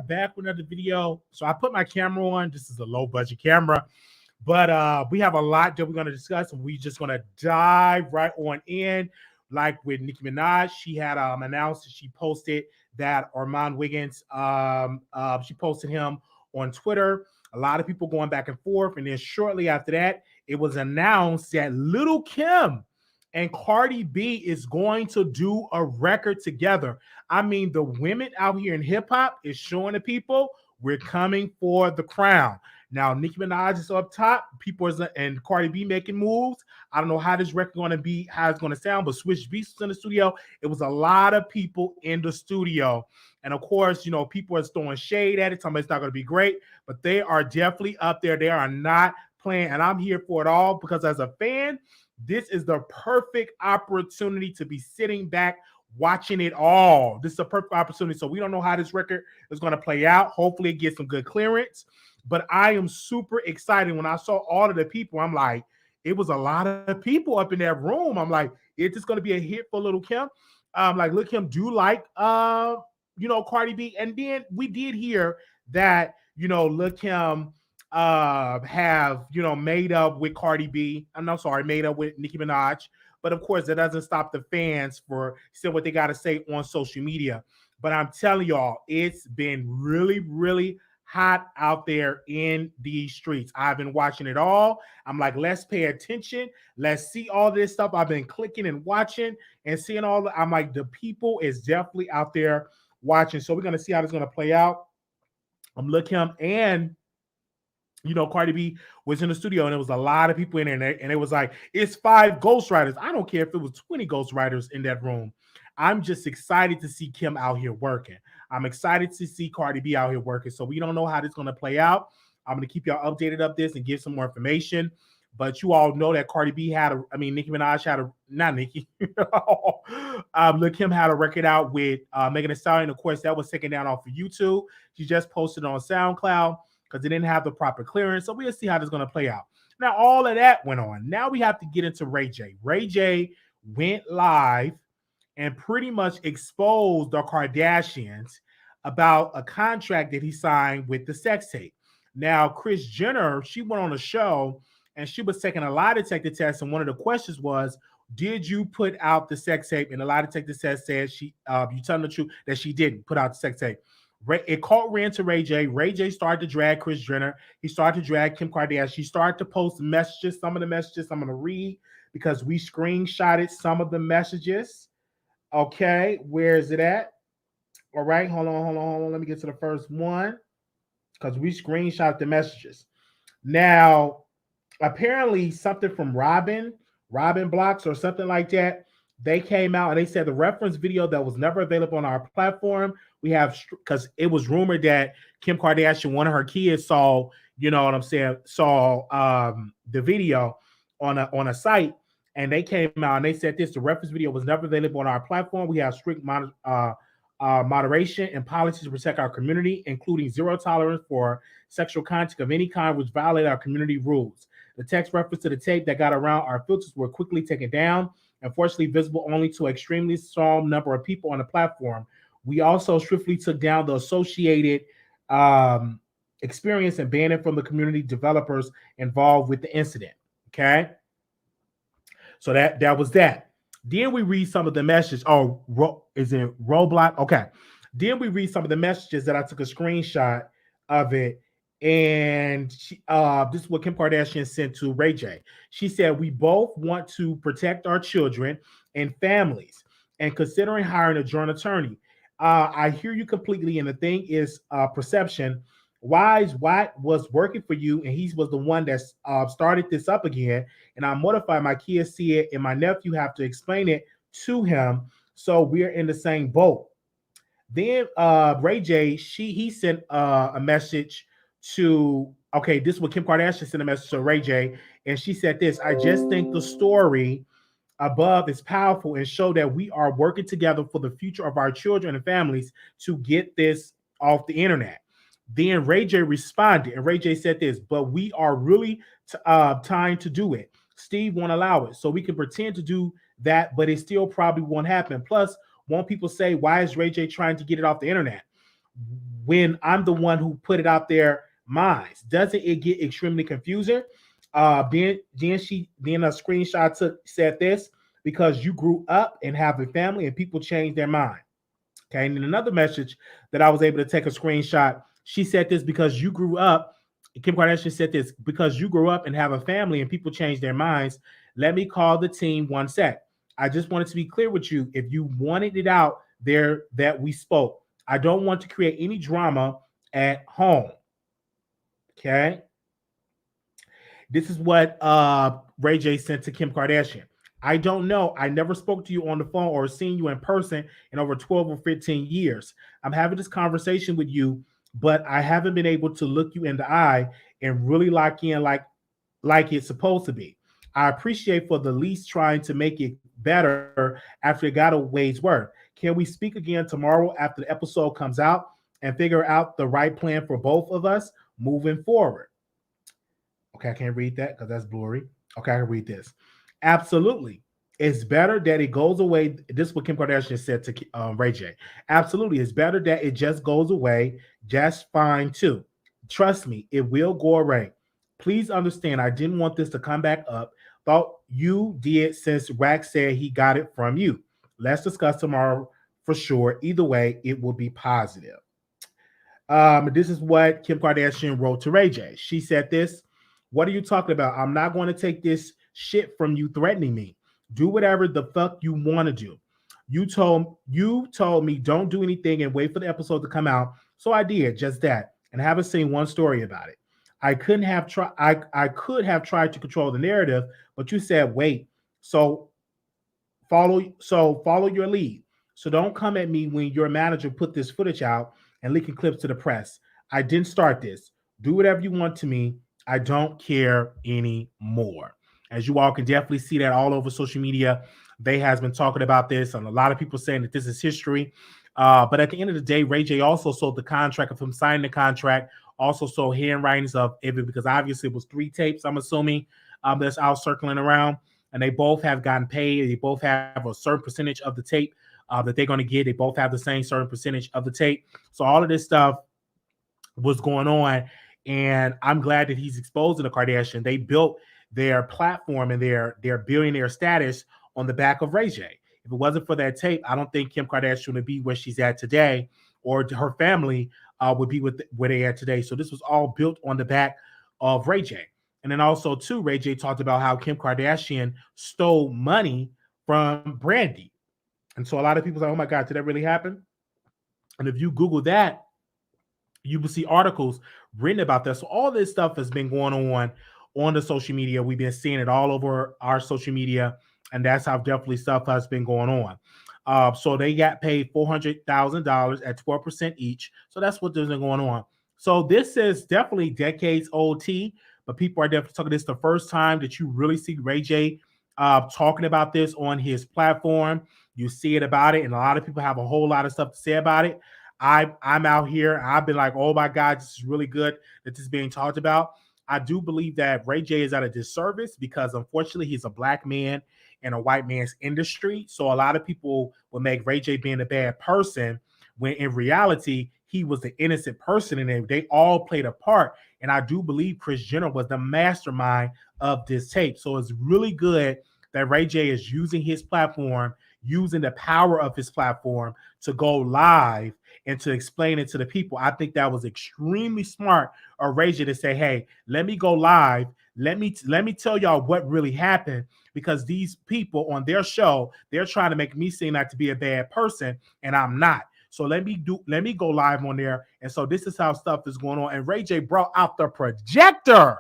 back with another video. So I put my camera on. This is a low budget camera, but we have a lot that we're going to discuss, and we're just going to dive right on in. Like with Nicki Minaj, she had announced that she posted that Armon Wiggins, she posted him on Twitter. A lot of people going back and forth, and then shortly after that, it was announced that Little Kim and Cardi B is going to do a record together. I mean, the women out here in hip hop is showing the people we're coming for the crown. Now, Nicki Minaj is up top. People and Cardi B making moves. I don't know how this record going to be, how it's going to sound, but Switch Beats was in the studio. It was a lot of people in the studio. And of course, you know, people are throwing shade at it, telling me it's not going to be great, but they are definitely up there. They are not playing, and I'm here for it all because as a fan, this is the perfect opportunity to be sitting back watching it all. This is a perfect opportunity. So we don't know how this record is going to play out. Hopefully it gets some good clearance. But I am super excited. When I saw all of the people, I'm like, it was a lot of people up in that room. I'm like, is this going to be a hit for Little Kim? Like, Little Kim do like, Cardi B. And then we did hear that, Little Kim have made up with Cardi B. Made up with Nicki Minaj. But of course, that doesn't stop the fans for saying what they got to say on social media. But I'm telling y'all, it's been really, really hot out there in these streets. I've been watching it all. I'm like, let's pay attention. Let's see all this stuff. I've been clicking and watching and seeing I'm like, the people is definitely out there watching. So we're going to see how this is going to play out. I'm looking and Cardi B was in the studio and there was a lot of people in there and it was like, it's 5 ghostwriters. I don't care if it was 20 ghostwriters in that room. I'm just excited to see Kim out here working. I'm excited to see Cardi B out here working. So we don't know how this is going to play out. I'm going to keep y'all updated up this and give some more information. But you all know that Cardi B Nicki Minaj had not Nicki. Lil' Kim had a record out with Megan Thee Stallion. Of course, that was taken down off of YouTube. She just posted it on SoundCloud because it didn't have the proper clearance. So we'll see how this is going to play out. Now, all of that went on. Now we have to get into Ray J. Ray J went live and pretty much exposed the Kardashians about a contract that he signed with the sex tape. Now, Kris Jenner, she went on a show and she was taking a lie detector test. And one of the questions was, did you put out the sex tape? And the lie detector test said you telling the truth that she didn't put out the sex tape. It ran to Ray J. Ray J started to drag Kris Jenner. He started to drag Kim Kardashian. She started to post messages. Some of the messages I'm going to read because we screenshotted some of the messages. Okay, where is it at? All right, hold on. Let me get to the first one because we screenshot the messages. Now, apparently something from Robin Blocks or something like that, they came out and they said the reference video that was never available on our platform, we have, because it was rumored that Kim Kardashian, one of her kids saw, the video on a site. And they came out and they said the reference video was never available on our platform. We have strict moderation and policies to protect our community, including zero tolerance for sexual content of any kind which violate our community rules. The text reference to the tape that got around our filters were quickly taken down, unfortunately visible only to an extremely small number of people on the platform. We also swiftly took down the associated experience and banned it from the community developers involved with the incident. Okay. So that was that. Then we read some of the messages. Is it Roblox? Okay. Then we read some of the messages that I took a screenshot of it. And this is what Kim Kardashian sent to Ray J. She said, we both want to protect our children and families and considering hiring a joint attorney. I hear you completely. And the thing is perception. Wise White was working for you, and he was the one that started this up again. And I'm mortified my kids see it, and my nephew have to explain it to him. So we're in the same boat. Then Ray J, he sent a message to, this is what Kim Kardashian sent a message to Ray J, and she said this: I just think the story above is powerful and show that we are working together for the future of our children and families to get this off the internet. Then Ray J responded, and Ray J said this, but we are really trying to do it. Steve won't allow it. So we can pretend to do that, but it still probably won't happen. Plus, won't people say, why is Ray J trying to get it off the internet? when I'm the one who put it out there, mine. Doesn't it get extremely confusing? Then a screenshot said this because you grew up and have a family and people change their mind. Okay, and then another message that I was able to take a screenshot. She said this because you grew up. Kim Kardashian said this because you grew up and have a family and people change their minds. Let me call the team one sec. I just wanted to be clear with you. If you wanted it out there that we spoke, I don't want to create any drama at home. Okay. This is what Ray J sent to Kim Kardashian. I don't know. I never spoke to you on the phone or seen you in person in over 12 or 15 years. I'm having this conversation with you, but I haven't been able to look you in the eye and really lock in like it's supposed to be. I appreciate for the least trying to make it better after it got a ways worth. Can we speak again tomorrow after the episode comes out and figure out the right plan for both of us moving forward? Okay, I can't read that because that's blurry. Okay, I can read this. Absolutely. It's better that it goes away. This is what Kim Kardashian said to Ray J. Absolutely. It's better that it just goes away just fine, too. Trust me, it will go away. Please understand, I didn't want this to come back up. Thought you did since Rack said he got it from you. Let's discuss tomorrow for sure. Either way, it will be positive. This is what Kim Kardashian wrote to Ray J. She said this. What are you talking about? I'm not going to take this shit from you threatening me. Do whatever the fuck you want to do. You told me don't do anything and wait for the episode to come out. So I did just that and haven't seen one story about it. I could have tried to control the narrative, but you said wait. Follow your lead. So don't come at me when your manager put this footage out and leaking clips to the press. I didn't start this. Do whatever you want to me. I don't care anymore. As you all can definitely see that all over social media, they has been talking about this, and a lot of people saying that this is history. But at the end of the day, Ray J also sold the contract of him signing the contract, also sold handwritings of it because obviously it was 3 tapes, I'm assuming, that's out circling around. And they both have gotten paid. They both have a certain percentage of the tape that they're going to get. They both have the same certain percentage of the tape. So all of this stuff was going on. And I'm glad that he's exposing the Kardashian. They built their platform and their billionaire status on the back of Ray J. If it wasn't for that tape, I don't think Kim Kardashian would be where she's at today, or her family would be where they are today. So this was all built on the back of Ray J. And then also, too, Ray J talked about how Kim Kardashian stole money from Brandy. And so a lot of people say, oh my God, did that really happen? And if you Google that, you will see articles written about that. So all this stuff has been going on the social media. We've been seeing it all over our social media, and that's how definitely stuff has been going on. So they got paid $400,000 at 12% each. So that's what has been going on. So this is definitely decades old tea, but people are definitely talking. This is the first time that you really see Ray J talking about this on his platform. You see it about it, and a lot of people have a whole lot of stuff to say about it. I'm out here. I've been like, oh my God, this is really good that this is being talked about. I do believe that Ray J is at a disservice because unfortunately he's a black man in a white man's industry. So a lot of people will make Ray J being a bad person when in reality he was the innocent person and they all played a part. And I do believe Kris Jenner was the mastermind of this tape. So it's really good that Ray J is using his platform, using the power of his platform to go live and to explain it to the people. I think that was extremely smart of Ray J to say, hey, let me go live. Let me tell y'all what really happened, because these people on their show, they're trying to make me seem like to be a bad person, and I'm not. So let me go live on there. And so this is how stuff is going on. And Ray J brought out the projector.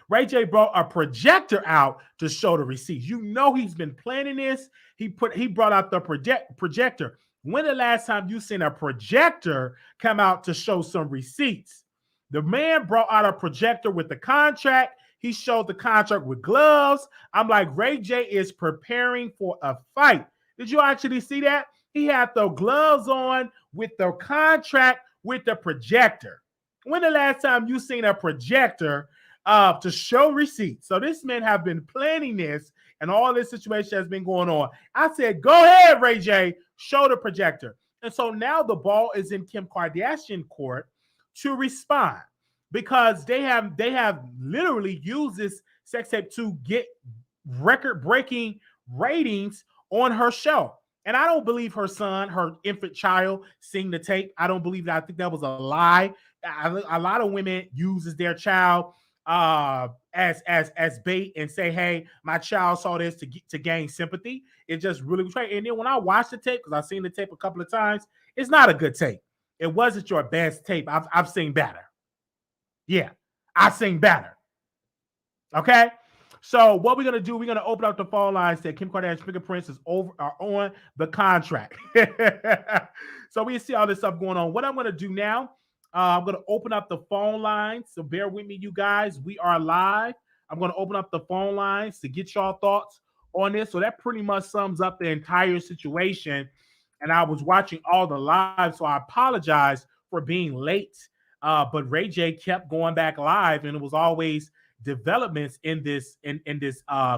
Ray J brought a projector out to show the receipts. You know he's been planning this. He brought out the projector. When the last time you seen a projector come out to show some receipts? The man brought out a projector with the contract. He showed the contract with gloves. I'm like, Ray J is preparing for a fight. Did you actually see that? He had the gloves on with the contract with the projector. When the last time you seen a projector to show receipts? So this man have been planning this, and all this situation has been going on. I said, go ahead, Ray J, show the projector. And so now the ball is in Kim Kardashian court to respond because they have literally used this sex tape to get record breaking ratings on her show. And I don't believe her son, her infant child, sing the tape. I don't believe that. I think that was a lie. A lot of women uses their child as bait and say, "Hey, my child saw this to gain sympathy." It just really was right. And then when I watched the tape, because I've seen the tape a couple of times, it's not a good tape. It wasn't your best tape. I've seen better. Yeah, I've seen better. Okay. So what we're gonna do? We're gonna open up the phone lines that Kim Kardashian's fingerprints are on the contract. So we see all this stuff going on. What I'm gonna do now? I'm gonna open up the phone lines. So bear with me, you guys. We are live. I'm gonna open up the phone lines to get y'all thoughts on this. So that pretty much sums up the entire situation. And I was watching all the live, so I apologize for being late. But Ray J kept going back live, and it was always developments in this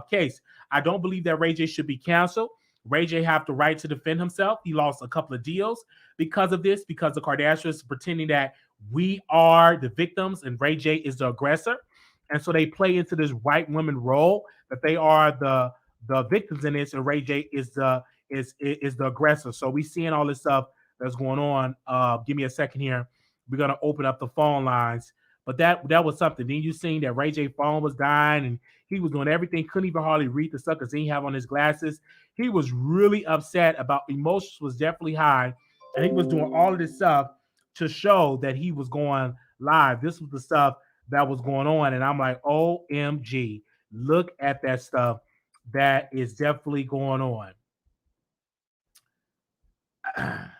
case. I don't believe that Ray J should be canceled. Ray J have the right to defend himself. He lost a couple of deals because of this, because the Kardashians pretending that we are the victims and Ray J is the aggressor. And so they play into this white woman role that they are the victims in this, and Ray J is the aggressor. So we seeing all this stuff that's going on. Give me a second here. We're gonna open up the phone lines. But that was something. Then you seen that Ray J phone was dying and he was doing everything, couldn't even hardly read the stuff because he didn't have on his glasses. He was really upset about emotions was definitely high. And he was doing all of this stuff to show that he was going live. This was the stuff that was going on. And I'm like, OMG, look at that stuff that is definitely going on. Here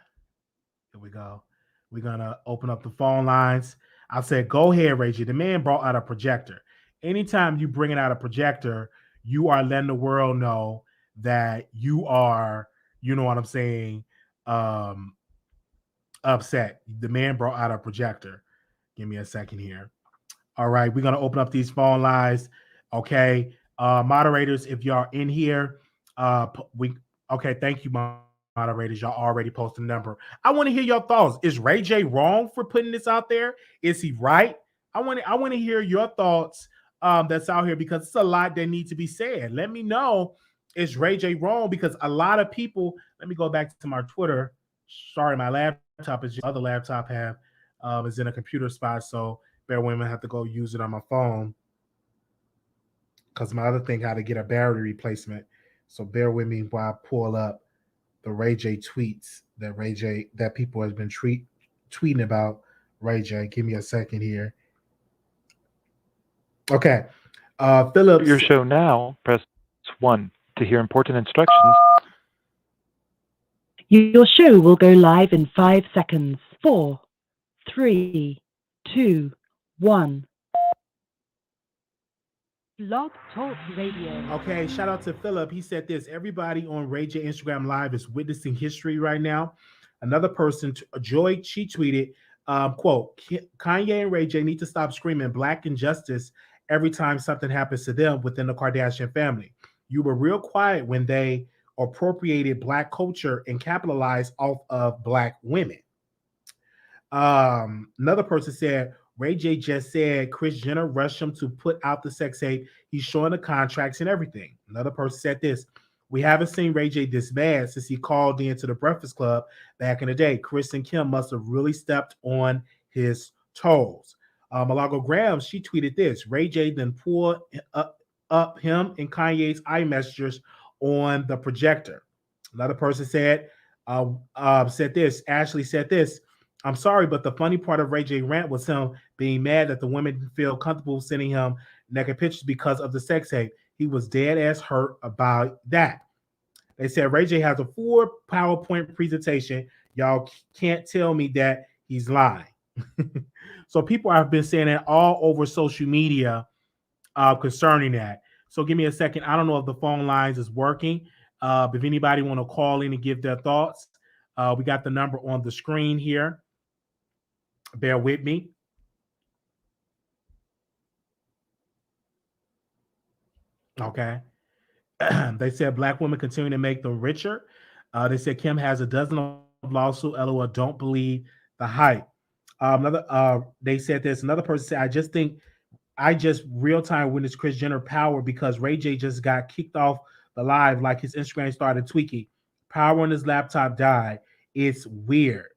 we go. We're gonna open up the phone lines. I said, go ahead, Reggie. The man brought out a projector. Anytime you bringing out a projector, you are letting the world know that you are, you know what I'm saying, upset. The man brought out a projector. Give me a second here. All right, we're gonna open up these phone lines. Okay, moderators, if y'all in here, we okay. Thank you, moderators. Y'all already posted the number. I want to hear your thoughts. Is Ray J wrong for putting this out there? Is he right? I want to hear your thoughts. That's out here because it's a lot that need to be said. Let me know. Is Ray J wrong? Because a lot of people. Let me go back to my Twitter. Sorry, my laptop is just other laptop have is in a computer spot, so bear with me. I have to go use it on my phone because my other thing had to get a battery replacement. So bear with me while I pull up the Ray J tweets that people has been tweeting about Ray J. Give me a second here. Okay. Phillips. Your show now, press 1 to hear important instructions. Your show will go live in 5 seconds. 4, 3, 2, 1. Blog Talk Radio. Okay, shout out to Philip. He said this. Everybody on Ray J Instagram Live is witnessing history right now. Another person, Joy, she tweeted, quote, Kanye and Ray J need to stop screaming black injustice every time something happens to them within the Kardashian family. You were real quiet when they appropriated black culture and capitalized off of black women. Another person said, Ray J just said Kris Jenner rushed him to put out the sex tape. He's showing the contracts and everything. Another person said this. We haven't seen Ray J this bad since he called into the Breakfast Club back in the day. Kris and Kim must have really stepped on his toes. Malago Graham, she tweeted this. Ray J then pulled up him and Kanye's iMessengers on the projector. Another person said this. Ashley said this. I'm sorry, but the funny part of Ray J rant was him being mad that the women didn't feel comfortable sending him naked pictures because of the sex tape. He was dead ass hurt about that. They said Ray J has a full PowerPoint presentation. Y'all can't tell me that he's lying. So people have been saying that all over social media concerning that. So give me a second. I don't know if the phone lines is working. If anybody want to call in and give their thoughts, we got the number on the screen here. Bear with me. Okay. They said black women continue to make them richer. They said Kim has a dozen of lawsuit. LOL. Don't believe the hype. They said this. Another person said, I just real time witnessed Kris Jenner power because Ray J just got kicked off the live, like his Instagram started tweaking. Power on his laptop died. It's weird.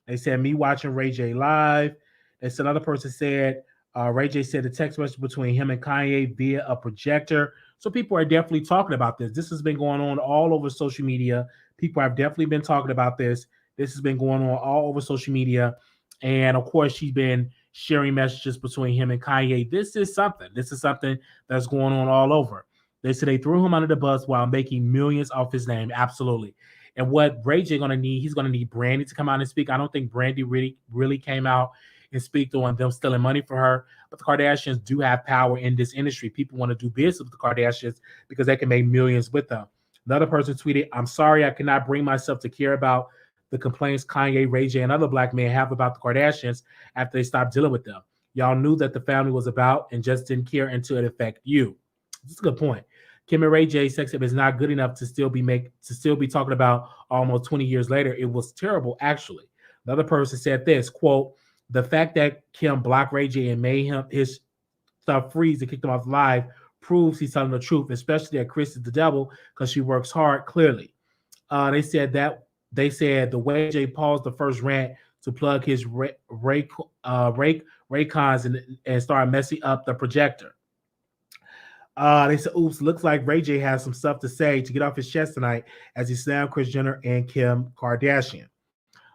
They said me watching Ray J live. And so another person said Ray J said the text message between him and Kanye via a projector. So people are definitely talking about this. This has been going on all over social media. People have definitely been talking about this. This has been going on all over social media. And of course, she's been sharing messages between him and Kanye. This is something. This is something that's going on all over. They said they threw him under the bus while making millions off his name. Absolutely. And what Ray J gonna need, he's gonna need Brandy to come out and speak. I don't think Brandy really came out and speak on them stealing money for her. But the Kardashians do have power in this industry. People want to do business with the Kardashians because they can make millions with them. Another person tweeted, I'm sorry I cannot bring myself to care about the complaints Kanye, Ray J, and other black men have about the Kardashians after they stopped dealing with them. Y'all knew that the family was about and just didn't care until it affected you. This is a good point. Kim and Ray J sex tape is not good enough to still be talking about almost 20 years later. It was terrible, actually. Another person said this, quote, the fact that Kim blocked Ray J and made his stuff freeze and kicked him off live proves he's telling the truth, especially that Kris is the devil because she works hard, clearly. They said the way Jay paused the first rant to plug his Raycons and start messing up the projector. They said, oops, looks like Ray J has some stuff to say to get off his chest tonight as he slammed Kris Jenner and Kim Kardashian.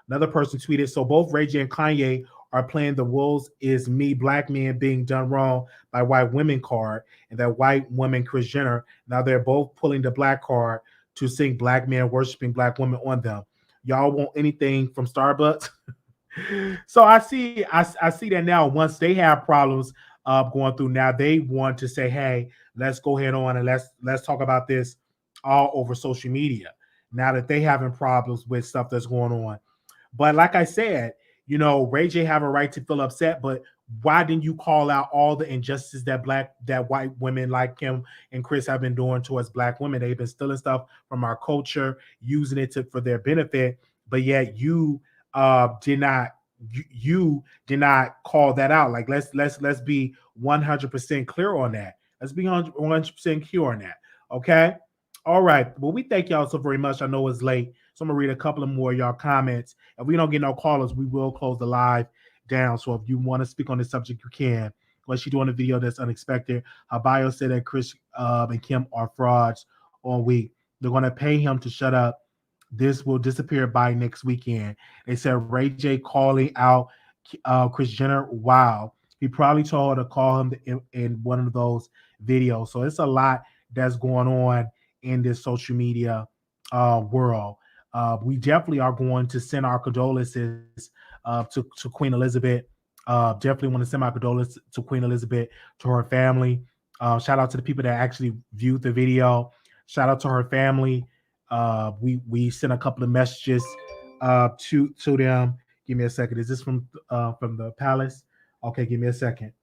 Another person tweeted, so both Ray J and Kanye are playing the wolves is me, black men being done wrong by white women card, and that white woman, Kris Jenner, now they're both pulling the black card to sing black men worshiping black women on them. Y'all want anything from Starbucks? So I see that now. Once they have problems going through, now they want to say, hey, let's go ahead on and let's talk about this all over social media. Now that they having problems with stuff that's going on. But like I said, you know, Ray J have a right to feel upset, but why didn't you call out all the injustices that white women like Kim and Kris have been doing towards black women? They've been stealing stuff from our culture, using it for their benefit, but yet you did not call that out. Like let's be 100% clear on that. Let's be 100% clear on that. Okay. All right. Well, we thank y'all so very much. I know it's late, so I'm gonna read a couple of more of y'all comments. If we don't get no callers, we will close the live down. So if you want to speak on this subject, you can. Unless you're doing a video that's unexpected. Her bio said that Kris and Kim are frauds all week. They're gonna pay him to shut up. This will disappear by next weekend. They said Ray J calling out Kris Jenner. Wow. He probably told her to call him in one of those videos. So it's a lot that's going on in this social media world. We definitely are going to send our condolences to Queen Elizabeth. Definitely want to send my condolences to Queen Elizabeth, to her family. Shout out to the people that actually viewed the video. Shout out to her family. We sent a couple of messages to them. Give me a second. Is this from the palace? Okay, give me a second.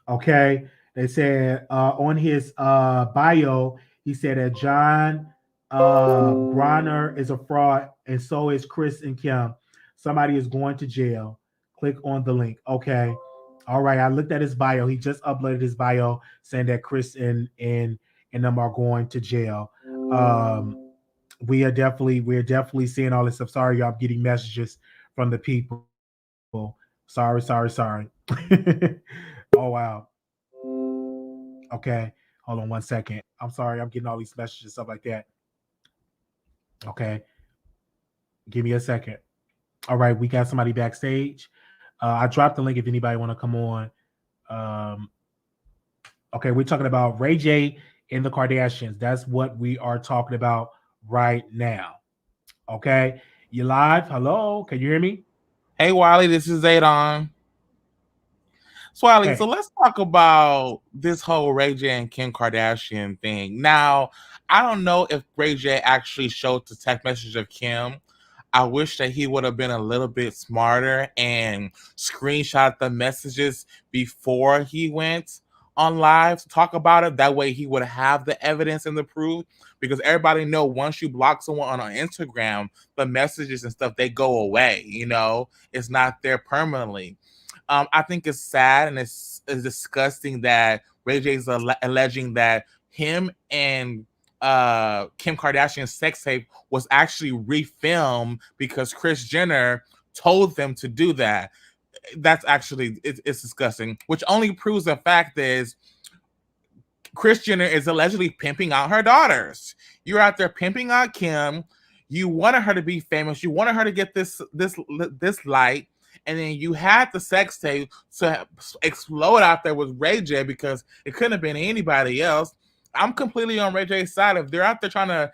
Okay, they said on his bio, he said that John Bronner is a fraud, and so is Kris and Kim. Somebody is going to jail. Click on the link. Okay. All right. I looked at his bio. He just uploaded his bio saying that Kris and them are going to jail. We're definitely seeing all this stuff. Sorry, y'all. I'm getting messages from the people. Sorry. Oh wow. Okay. Hold on one second. I'm sorry. I'm getting all these messages and stuff like that. Okay. Give me a second. All right. We got somebody backstage. I dropped the link if anybody want to come on. Okay. We're talking about Ray J and the Kardashians. That's what we are talking about right now. Okay. You live? Hello. Can you hear me? Hey, Wiley. This is Adon. So, Wiley, Okay. so let's talk about this whole Ray J and Kim Kardashian thing. Now, I don't know if Ray J actually showed the text message of Kim. I wish that he would have been a little bit smarter and screenshot the messages before he went on live to talk about it. That way he would have the evidence and the proof, because everybody know once you block someone on Instagram, the messages and stuff, they go away. It's not there permanently. I think it's sad and it's disgusting that Ray J is alleging that him and Kim Kardashian's sex tape was actually refilmed because Kris Jenner told them to do that. That's actually it's disgusting, which only proves the fact is Kris Jenner is allegedly pimping out her daughters. You're out there pimping out Kim. You wanted her to be famous. You wanted her to get this light, and then you had the sex tape to explode out there with Ray J because it couldn't have been anybody else. I'm completely on Ray J's side. If they're out there trying to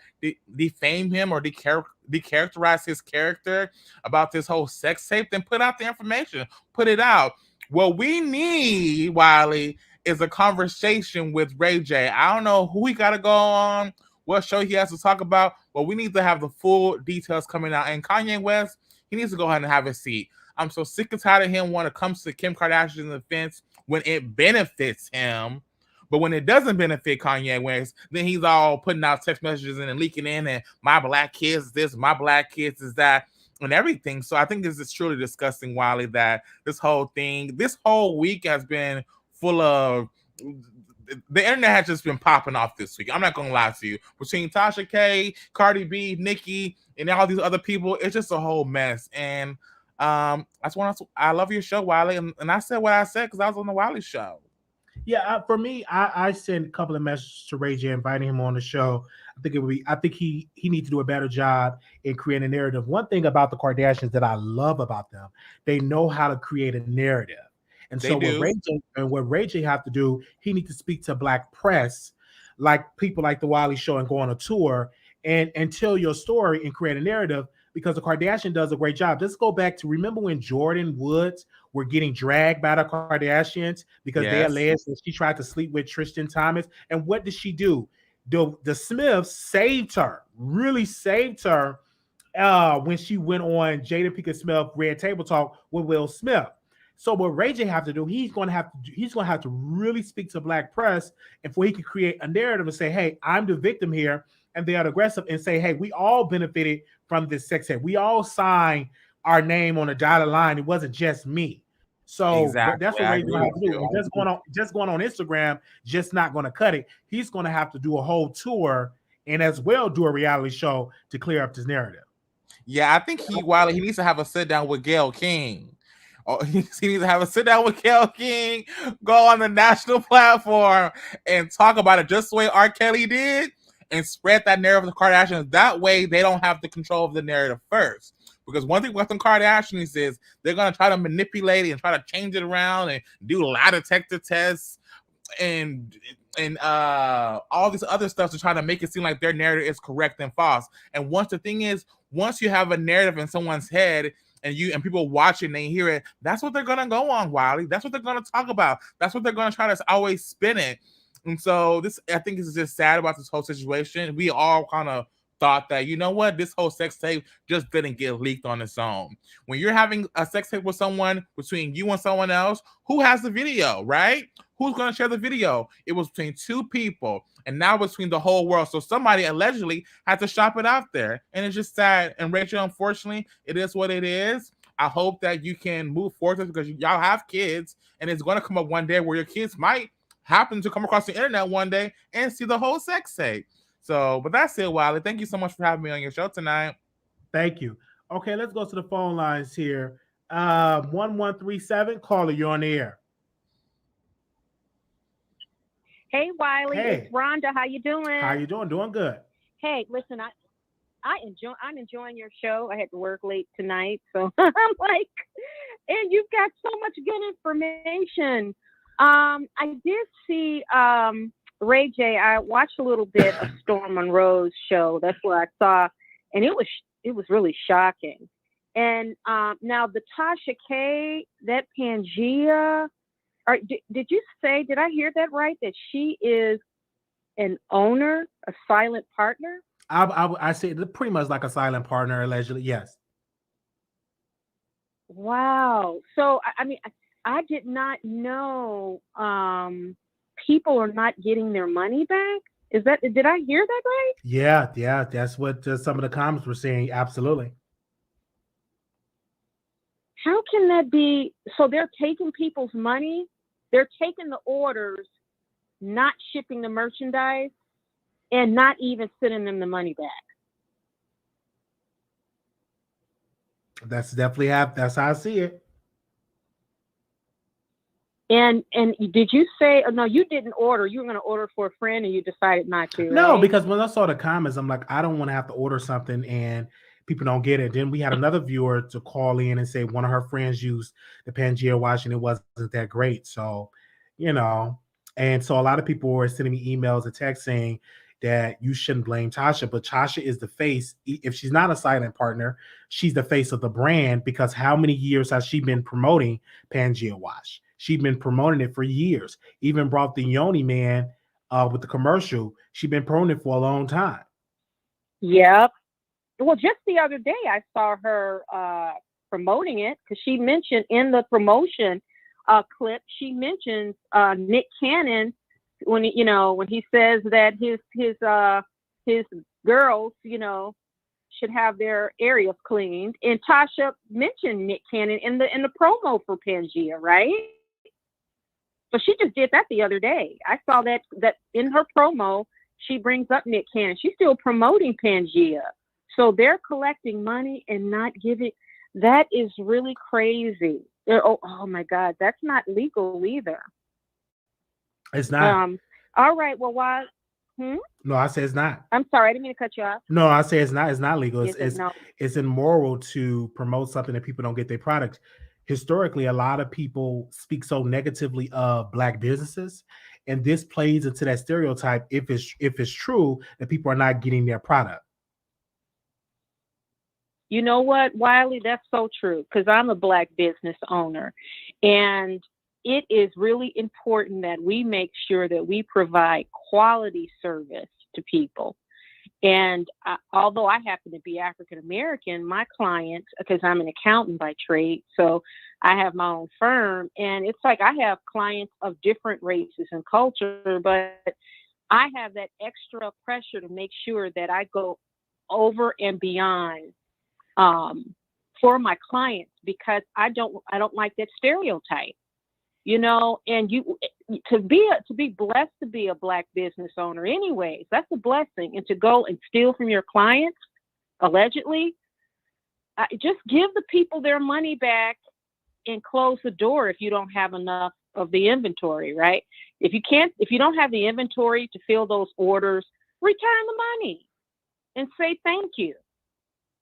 defame him or decharacterize his character about this whole sex tape, then put out the information. Put it out. What we need, Wiley, is a conversation with Ray J. I don't know who he got to go on, what show he has to talk about, but we need to have the full details coming out. And Kanye West, he needs to go ahead and have a seat. I'm so sick and tired of him when it comes to Kim Kardashian's defense when it benefits him. But when it doesn't benefit Kanye West, then he's all putting out text messages and leaking in and my black kids is this, my black kids is that, and everything. So I think this is truly disgusting, Wiley, that this whole week has been full of, the internet has just been popping off this week. I'm not going to lie to you. Between Tasha K, Cardi B, Nicki, and all these other people, it's just a whole mess. And I love your show, Wiley. And I said what I said because I was on the Wiley Show. Yeah, for me, I sent a couple of messages to Ray J inviting him on the show. I think he needs to do a better job in creating a narrative. One thing about the Kardashians that I love about them, they know how to create a narrative. And so what Ray J have to do, he needs to speak to Black press, like people like the Wiley Show, and go on a tour and tell your story and create a narrative, because the Kardashian does a great job. Let's go back to, remember when Jordan Woods were getting dragged by the Kardashians because they alleged that she tried to sleep with Tristan Thompson. And what did she do? The Smiths saved her, really saved her when she went on Jada Pinkett Smith Red Table Talk with Will Smith. So what Ray J have to do, he's going to have to really speak to Black press, and for he can create a narrative and say, hey, I'm the victim here, and they are aggressive, and say, hey, we all benefited from this sex tape. We all signed our name on a dotted line. It wasn't just me. So exactly. That's what Ray J have to do. And just going on Instagram, just not going to cut it. He's going to have to do a whole tour and as well do a reality show to clear up this narrative. Yeah, I think he needs to have a sit down with Gayle King. He needs to have a sit down with Gayle King, go on the national platform and talk about it just the way R. Kelly did, and spread that narrative of the Kardashians. That way they don't have the control of the narrative first. Because one thing with the Kardashians is they're going to try to manipulate it and try to change it around and do lie detector tests and all this other stuff to try to make it seem like their narrative is correct and false. And once you have a narrative in someone's head and people watch it and they hear it, that's what they're going to go on, Wiley. That's what they're going to talk about. That's what they're going to try to always spin it. And so I think is just sad about this whole situation. We all kind of thought that, you know what, this whole sex tape just didn't get leaked on its own. When you're having a sex tape with someone, between you and someone else, who has the video, right? Who's going to share the video? It was between two people, and now between the whole world. So somebody allegedly had to shop it out there, and it's just sad. And Rachel, unfortunately, it is what it is. I hope that you can move forward because y'all have kids, and it's going to come up one day where your kids might happen to come across the internet one day and see the whole sex tape. So, but that's it, Wiley. Thank you so much for having me on your show tonight. Thank you. Okay, let's go to the phone lines here. 1137, caller, you're on the air. Hey, Wiley. Hey. It's Rhonda. How you doing? How you doing? Doing good. Hey, listen, I'm enjoying your show. I had to work late tonight, so I'm like, and you've got so much good information. I did see Ray J. I watched a little bit of Storm Monroe's show. That's what I saw, and it was really shocking. And now the Tasha K, that Pangea, did you say? Did I hear that right? That she is an owner, a silent partner? I say pretty much like a silent partner, allegedly. Yes. Wow. So I mean, I did not know people are not getting their money back. Did I hear that right? Yeah, that's what some of the comments were saying. Absolutely. How can that be? So they're taking people's money, they're taking the orders, not shipping the merchandise, and not even sending them the money back. That's how I see it. And did you say, no, you didn't order, you were going to order for a friend and you decided not to, No, right? because when I saw the comments, I'm like, I don't want to have to order something and people don't get it. Then we had another viewer to call in and say one of her friends used the Pangea wash and it wasn't that great. So, and so a lot of people were sending me emails and texts saying that you shouldn't blame Tasha, but Tasha is the face. If she's not a silent partner, she's the face of the brand, because how many years has she been promoting Pangea wash? She's been promoting it for years. Even brought the Yoni Man with the commercial. She's been promoting it for a long time. Yep. Well, just the other day I saw her promoting it, because she mentioned in the promotion clip, she mentions Nick Cannon when he says that his girls, should have their areas cleaned, and Tasha mentioned Nick Cannon in the promo for Pangea, right? So she just did that the other day. I saw that in her promo, she brings up Nick Cannon. She's still promoting Pangea. So they're collecting money and not giving. That is really crazy. Oh my God, that's not legal either. It's not. All right. Well, why? No, I say it's not. I'm sorry, I didn't mean to cut you off. No, I say it's not. It's not legal. No. It's immoral to promote something that people don't get their product. Historically, a lot of people speak so negatively of Black businesses, and this plays into that stereotype. If it's true that people are not getting their product. You know what, Wiley? That's so true, because I'm a Black business owner, and it is really important that we make sure that we provide quality service to people. And although I happen to be African American, my clients, because I'm an accountant by trade, so I have my own firm, and it's like I have clients of different races and culture, but I have that extra pressure to make sure that I go over and beyond for my clients, because I don't like that stereotype, and to be blessed to be a Black business owner anyways, that's a blessing. And to go and steal from your clients, allegedly, just give the people their money back and close the door if you don't have enough of the inventory, right? If you don't have the inventory to fill those orders, return the money and say thank you,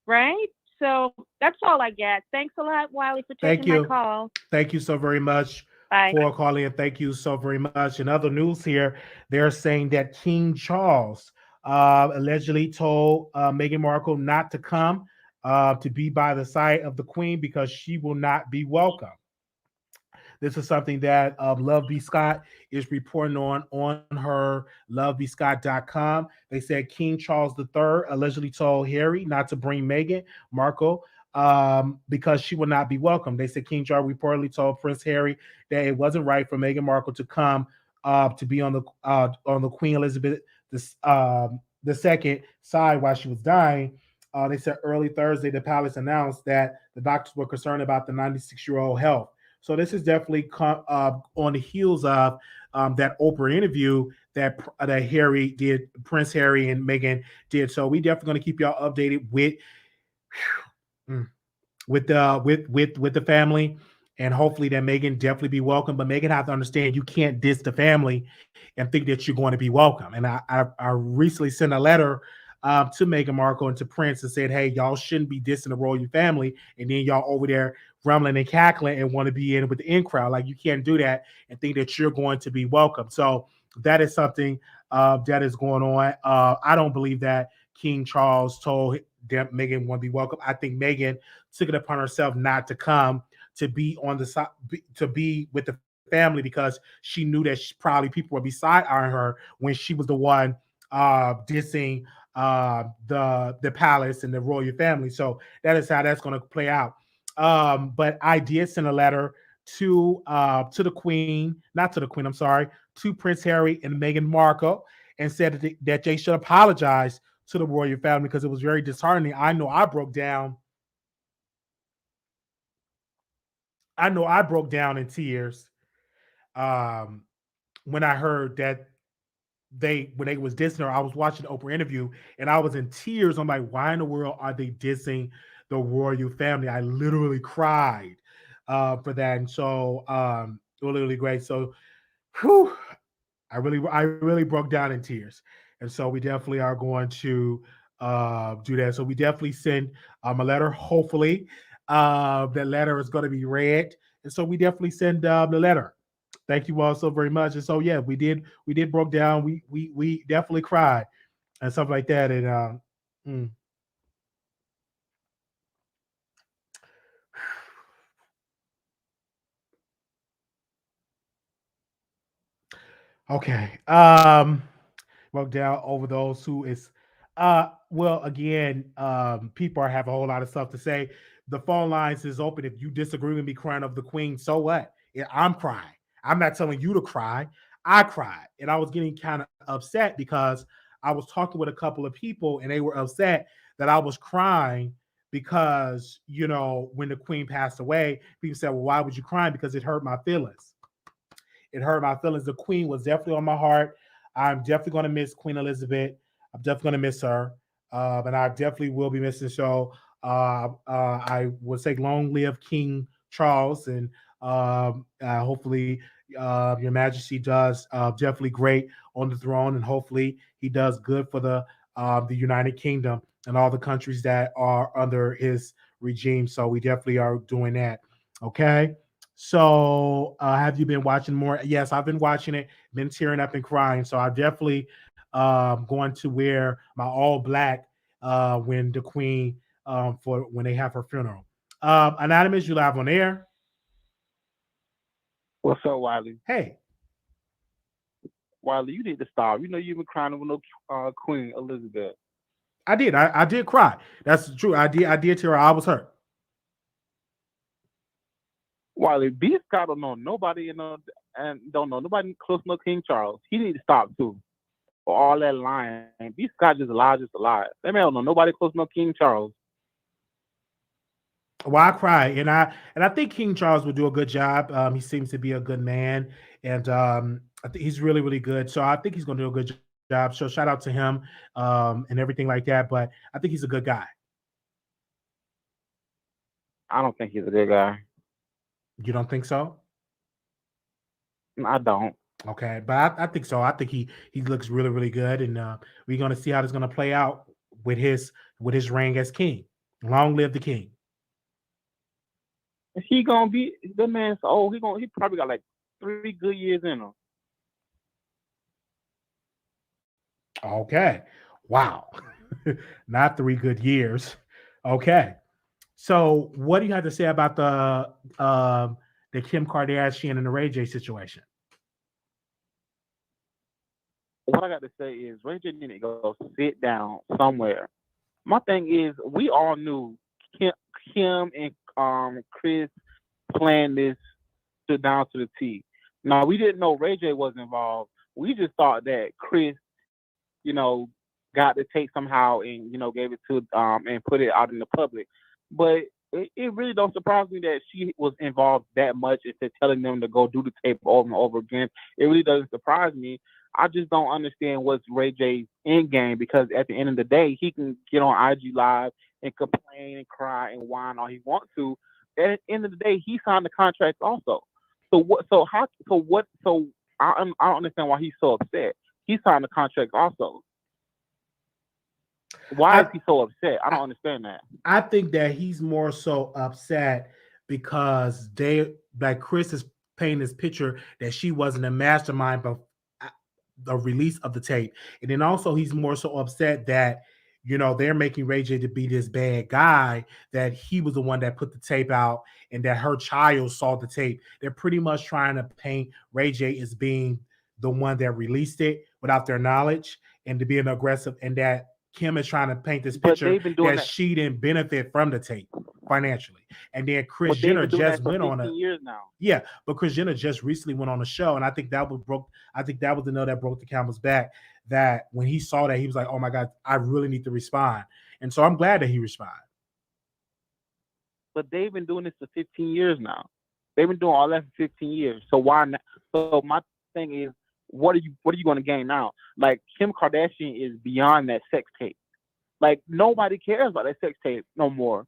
right? So that's all I got. Thanks a lot, Wiley, for taking my call. Thank you so very much. Bye. For calling in. Thank you so very much. In other news here, they're saying that King Charles allegedly told Meghan Markle not to come to be by the side of the Queen because she will not be welcome. This is something that Love B. Scott is reporting on her lovebscott.com. They said King Charles III allegedly told Harry not to bring Meghan Markle because she would not be welcome. They said King Charles reportedly told Prince Harry that it wasn't right for Meghan Markle to come to be on the Queen Elizabeth II side while she was dying. They said early Thursday, the palace announced that the doctors were concerned about the 96-year-old health. So this is definitely on the heels of that Oprah interview that Harry did, Prince Harry and Meghan did. So we definitely going to keep y'all updated with the family, and hopefully that Meghan definitely be welcome. But Meghan have to understand you can't diss the family and think that you're going to be welcome. And I recently sent a letter to Meghan Markle and to Prince and said, hey, y'all shouldn't be dissing the royal family, and then y'all over there rumbling and cackling and want to be in with the in crowd. Like, you can't do that and think that you're going to be welcome. So that is something that is going on. I don't believe that King Charles told Meghan won't be welcome. I think Meghan took it upon herself not to come to be on the side, to be with the family, because she knew that probably people would be side-eyeing her when she was the one dissing the palace and the royal family. So that is how that's going to play out. But I did send a letter to the Queen, not to the Queen, I'm sorry, to Prince Harry and Meghan Markle, and said that they should apologize to the royal family because it was very disheartening. I know I broke down in tears when I heard that when they was dissing her. I was watching the Oprah interview and I was in tears. I'm like, why in the world are they dissing the royal family? I literally cried for that. And so really great. So whew, I really broke down in tears. And so we definitely are going to do that. So we definitely send a letter. Hopefully that letter is going to be read. And so we definitely send the letter. Thank you all so very much. And so yeah, we did broke down. We definitely cried and stuff like that. And okay. Broke down over those who is well again, people have a whole lot of stuff to say. The phone lines is open. If you disagree with me crying of the Queen, so what? Yeah, I'm crying. I'm not telling you to cry. I cried. And I was getting kind of upset because I was talking with a couple of people and they were upset that I was crying because, when the Queen passed away, people said, well, why would you cry? Because it hurt my feelings. It hurt my feelings. The Queen was definitely on my heart. I'm definitely going to miss Queen Elizabeth. I'm definitely going to miss her. And I definitely will be missing. So I would say long live King Charles. And hopefully Your Majesty does definitely great on the throne. And hopefully he does good for the United Kingdom and all the countries that are under his regime. So we definitely are doing that. Okay. So, have you been watching more? Yes, I've been watching it, been tearing up and crying. So, I'm definitely going to wear my all black when the Queen for when they have her funeral. Anonymous, you live on air. What's up, Wiley? Hey, Wiley, you need to stop. You know you've been crying over no Queen Elizabeth. I did. I did cry. That's true. I did tear. I was hurt. Wiley, B. Scott don't know nobody and don't know nobody close to King Charles. He need to stop too. For all that lying. B. Scott just lies, just a lie. That man don't know nobody close to King Charles. Well, I cry, and I think King Charles will do a good job. He seems to be a good man, and I think he's really, really good. So I think he's going to do a good job. So shout out to him and everything like that. But I think he's a good guy. I don't think he's a good guy. You don't think so? I don't. Okay, but I think so. I think he looks really, really good, and we're going to see how this is going to play out with his reign as king. Long live the king. He gonna be the man's old. He probably got like 3 good years in him. Okay, wow, not 3 good years. Okay, so what do you have to say about the Kim Kardashian and the Ray J situation? What I got to say is Ray J need to go sit down somewhere. My thing is, we all knew Kim and Kris planned this down to the T. Now we didn't know Ray J was involved. We just thought that Kris, got the tape somehow and gave it to and put it out in the public. But it really don't surprise me that she was involved that much into telling them to go do the tape over and over again. It really doesn't surprise me. I just don't understand what's Ray J's end game, because at the end of the day, he can get on IG Live and complain and cry and whine all he wants to. At the end of the day, he signed the contract also. So what? So how? So what? So I don't understand why he's so upset. He signed the contract also. Why is he so upset? I don't understand that. I think that he's more so upset because Kris is painting this picture that she wasn't a mastermind, but the release of the tape. And then also he's more so upset that they're making Ray J to be this bad guy, that he was the one that put the tape out and that her child saw the tape. They're pretty much trying to paint Ray J as being the one that released it without their knowledge and to being aggressive, and that Kim is trying to paint this But picture they've been doing that she didn't benefit from the tape financially. And then Kris But they've Jenner been doing just that for went on 15 years now. yeah, but Kris Jenner just recently went on a show, and I think that was the nail that broke the camel's back. That when he saw that, he was like, "Oh my God, I really need to respond." And so I'm glad that he responded. But they've been doing this for 15 years now. They've been doing all that for 15 years. So why not? So my thing is, what are you going to gain now? Like Kim Kardashian is beyond that sex tape. Like nobody cares about that sex tape no more.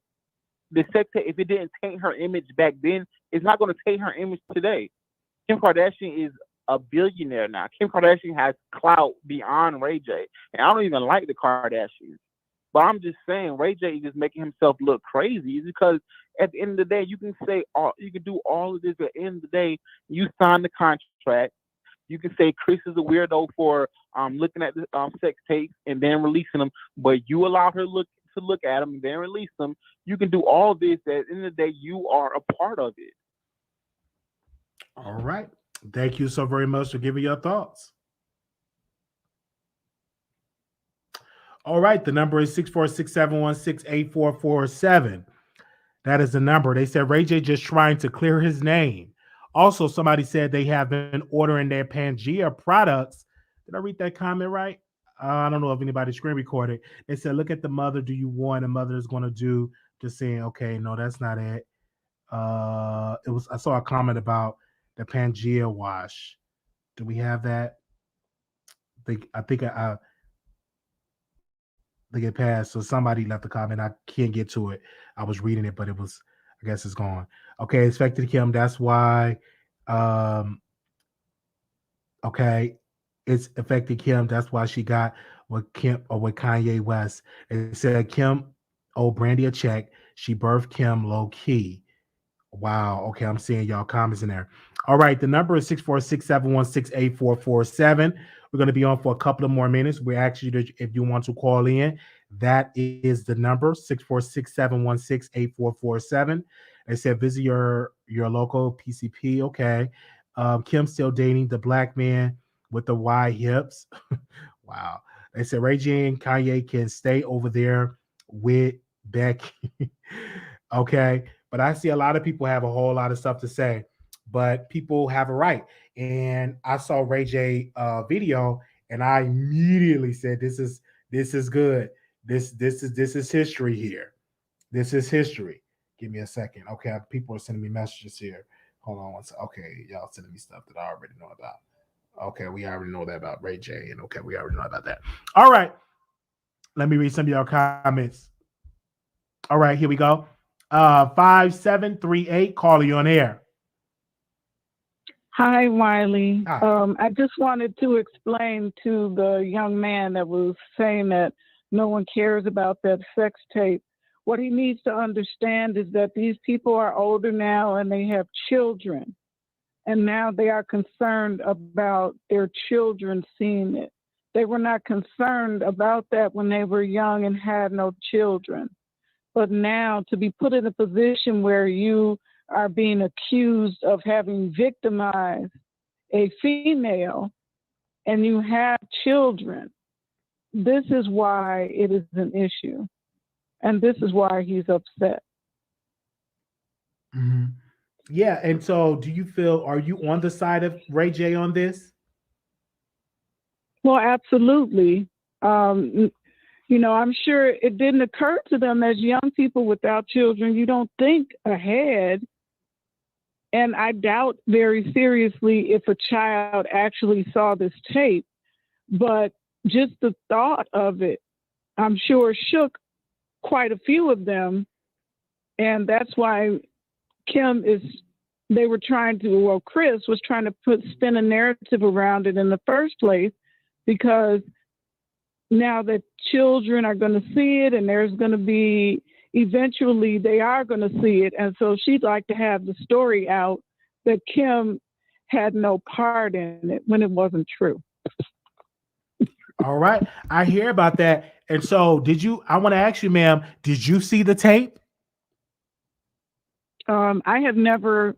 The sex tape, if it didn't taint her image back then, it's not going to taint her image today. Kim Kardashian is a billionaire now. Kim Kardashian has clout beyond Ray J. And I don't even like the Kardashians. But I'm just saying, Ray J is just making himself look crazy because at the end of the day, you can do all of this. At the end of the day, you sign the contract. You can say Kris is a weirdo for looking at the sex tapes and then releasing them, but you allow her to look at them and then release them. You can do all this. At the end of the day, you are a part of it. All right. Thank you so very much for giving your thoughts. All right. The number is 646-716-8447. That is the number. They said Ray J just trying to clear his name. Also, somebody said they have been ordering their Pangea products. Did I read that comment right? I don't know if anybody screen recorded. They said, look at the mother. Do you want? The mother is going to do just saying, okay, no, that's not it. I saw a comment about the Pangea wash. Do we have that? I think it passed. So somebody left a comment. I can't get to it. I was reading it, but I guess it's gone. Okay, it's affected Kim. That's why. Okay, it's affected Kim. That's why she got with Kanye West. It said Kim owed Brandy a check. She birthed Kim low key. Wow. Okay, I'm seeing y'all comments in there. All right, the number is 646-716-8447. We're going to be on for a couple of more minutes. We ask you if you want to call in. That is the number, 646-716-8447. They said visit your local PCP. Okay. Kim still dating the black man with the wide hips. Wow. They said Ray J and Kanye can stay over there with Becky. Okay. But I see a lot of people have a whole lot of stuff to say, but people have a right. And I saw Ray J video, and I immediately said, "This is good. This is history here. This is history." Give me a second. Okay, people are sending me messages here. Hold on one second. Okay, y'all sending me stuff that I already know about. Okay, we already know that about Ray J, and okay, we already know about that. All right, let me read some of y'all comments. All right, here we go. 5738, call you on air. Hi, Wiley. Hi. I just wanted to explain to the young man that was saying that no one cares about that sex tape. What he needs to understand is that these people are older now and they have children. And now they are concerned about their children seeing it. They were not concerned about that when they were young and had no children. But now to be put in a position where you are being accused of having victimized a female and you have children, this is why it is an issue. And this is why he's upset. Mm-hmm. Yeah. And so are you on the side of Ray J on this? Well, absolutely. I'm sure it didn't occur to them as young people without children. You don't think ahead. And I doubt very seriously if a child actually saw this tape, but just the thought of it, I'm sure shook quite a few of them. And that's why Kris was trying to spin a narrative around it in the first place, because now that children are going to see it and there's going to be, eventually they are going to see it. And so she'd like to have the story out that Kim had no part in it when it wasn't true. All right. I hear about that. And so I want to ask you, ma'am, did you see the tape? I have never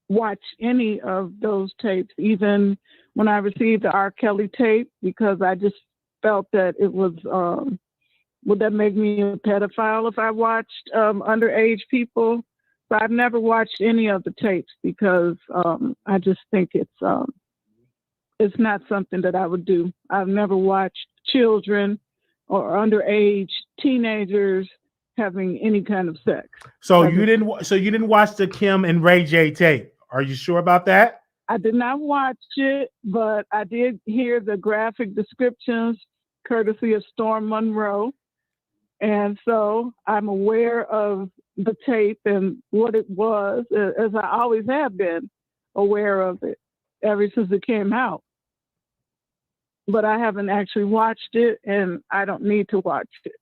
watched any of those tapes, even when I received the R. Kelly tape, because I just felt that it was would that make me a pedophile if I watched underage people? But I've never watched any of the tapes because I just think it's not something that I would do. I've never watched children or underage teenagers having any kind of sex. So you didn't watch the Kim and Ray J tape. Are you sure about that? I did not watch it, but I did hear the graphic descriptions courtesy of Storm Monroe. And so I'm aware of the tape and what it was, as I always have been aware of it ever since it came out. But I haven't actually watched it, and I don't need to watch it.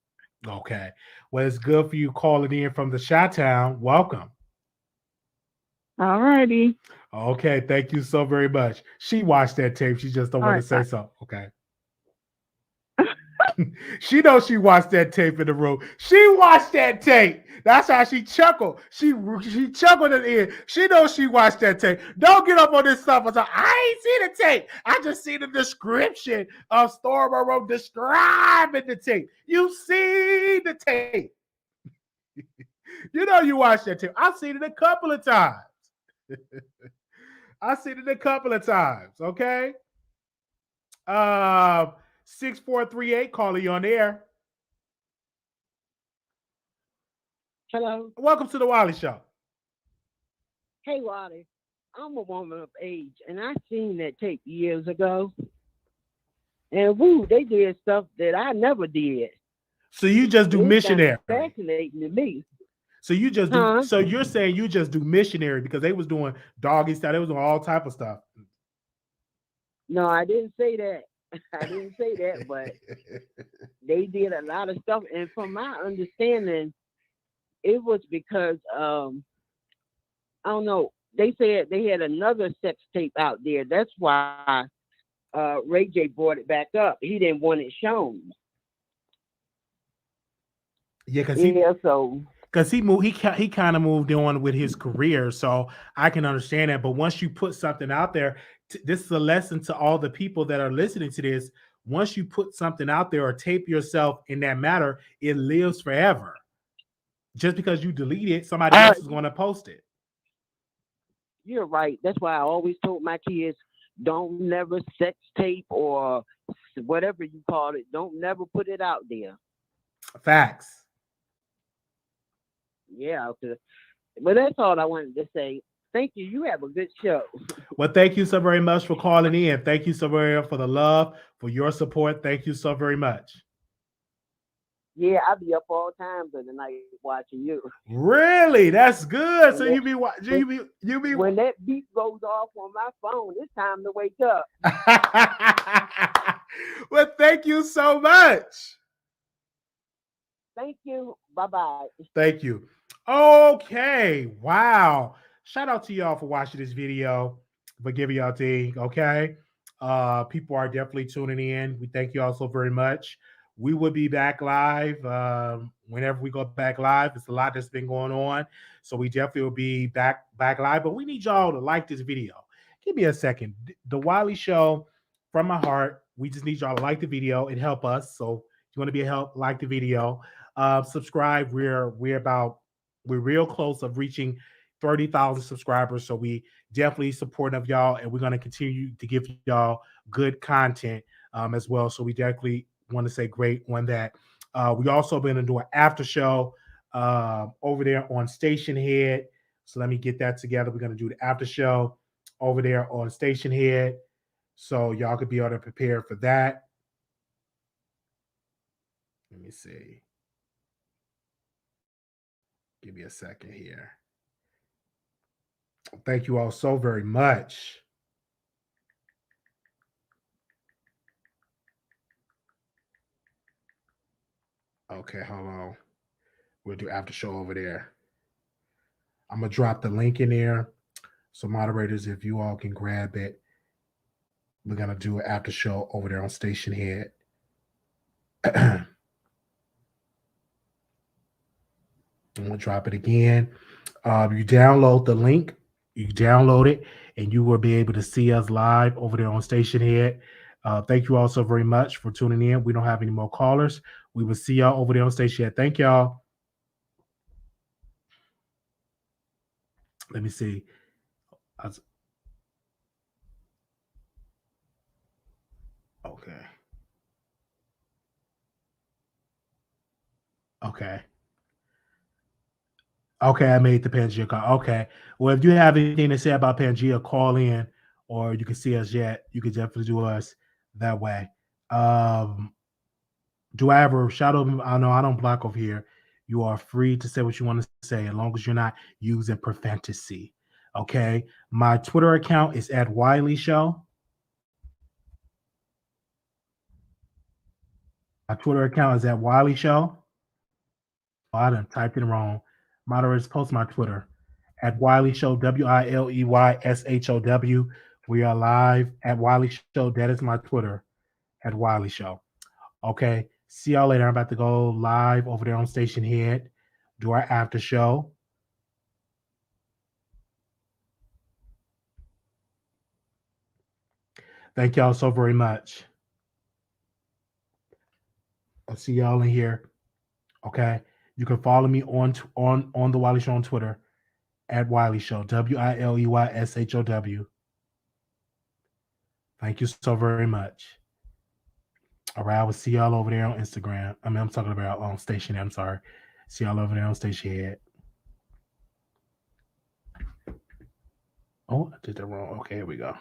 Okay. Well, it's good for you calling in from the Chi-Town. Welcome. All righty. Okay. Thank you so very much. She watched that tape. She just don't want to say Bye. so. Okay. She knows she watched that tape in the room. She watched that tape. That's how she chuckled. She chuckled at the end. She knows she watched that tape. Don't get up on this stuff and say, I ain't seen the tape. I just see the description of Storm Monroe describing the tape. You see the tape. You know you watched that tape. I've seen it a couple of times. I've seen it a couple of times. Okay. 6438, calling you on the air. Hello. Welcome to the Wiley Show. Hey, Wiley. I'm a woman of age, and I seen that tape years ago. And woo, they did stuff that I never did. So you just do missionary. Fascinating to me. So you just do. So you're saying you just do missionary because they was doing doggy style. They was doing all type of stuff. No, I didn't say that. I didn't say that, but they did a lot of stuff. And from my understanding, it was because, I don't know, they said they had another sex tape out there. That's why Ray J brought it back up. He didn't want it shown. Yeah, because he kind of moved on with his career, so I can understand that. But once you put something out there, this is a lesson to all the people that are listening to this. Once you put something out there or tape yourself in that matter, it lives forever. Just because you delete it, somebody else is going to post it. You're right. That's why I always told my kids, don't never sex tape or whatever you call it. Don't never put it out there. Facts. Yeah. But that's all I wanted to say. Thank you. You have a good show. Well, thank you so very much for calling in. Thank you so very much for the love, for your support. Thank you so very much. Yeah, I'll be up all times of the night watching you. Really? That's good. So you be when that beat goes off on my phone, it's time to wake up. Well, thank you so much. Thank you. Bye-bye. Thank you. Okay. Wow. Shout out to y'all for watching this video, for giving y'all thing. Okay. People are definitely tuning in. We thank you all so very much. We will be back live whenever we go back live. It's a lot that's been going on. So we definitely will be back live. But we need y'all to like this video. Give me a second. The Wiley Show, from my heart, we just need y'all to like the video and help us. So if you want to be a help, like the video. Subscribe. We're real close of reaching 30,000 subscribers. So we definitely supportive of y'all, and we're going to continue to give y'all good content as well. So we definitely want to say great on that. We also been to do an after show over there on Station Head. So let me get that together. We're going to do the after show over there on Station Head. So y'all could be able to prepare for that. Let me see. Give me a second here. Thank you all so very much. Okay, hold on. We'll do after show over there. I'm going to drop the link in there. So moderators, if you all can grab it, we're going to do an after show over there on Station Head. I'm going to drop it again. You download the link. You download it, and you will be able to see us live over there on Station Head. Thank you all so very much for tuning in. We don't have any more callers. We will see y'all over there on station. Thank y'all. Let me see. Okay. Okay. Okay, I made the Pangea call. Okay. Well, if you have anything to say about Pangea, call in, or you can see us yet. You can definitely do us that way. Do I ever shadow? I know I don't block over here. You are free to say what you want to say as long as you're not using profanity. Okay. My Twitter account is at Wiley Show. My Twitter account is at Wiley Show. Oh, I done typed it wrong. Moderators, post my Twitter at Wiley Show, WILEYSHOW. We are live at Wiley Show. That is my Twitter at Wiley Show. Okay. See y'all later. I'm about to go live over there on Station Head, do our after show. Thank y'all so very much. I'll see y'all in here. Okay. You can follow me on the Wiley Show on Twitter at Wiley Show, WILEYSHOW. Thank you so very much. All right, I will see y'all over there on Instagram. I'm talking about on Station Head. I'm sorry. See y'all over there on Station Head. Oh, I did that wrong. Okay, here we go.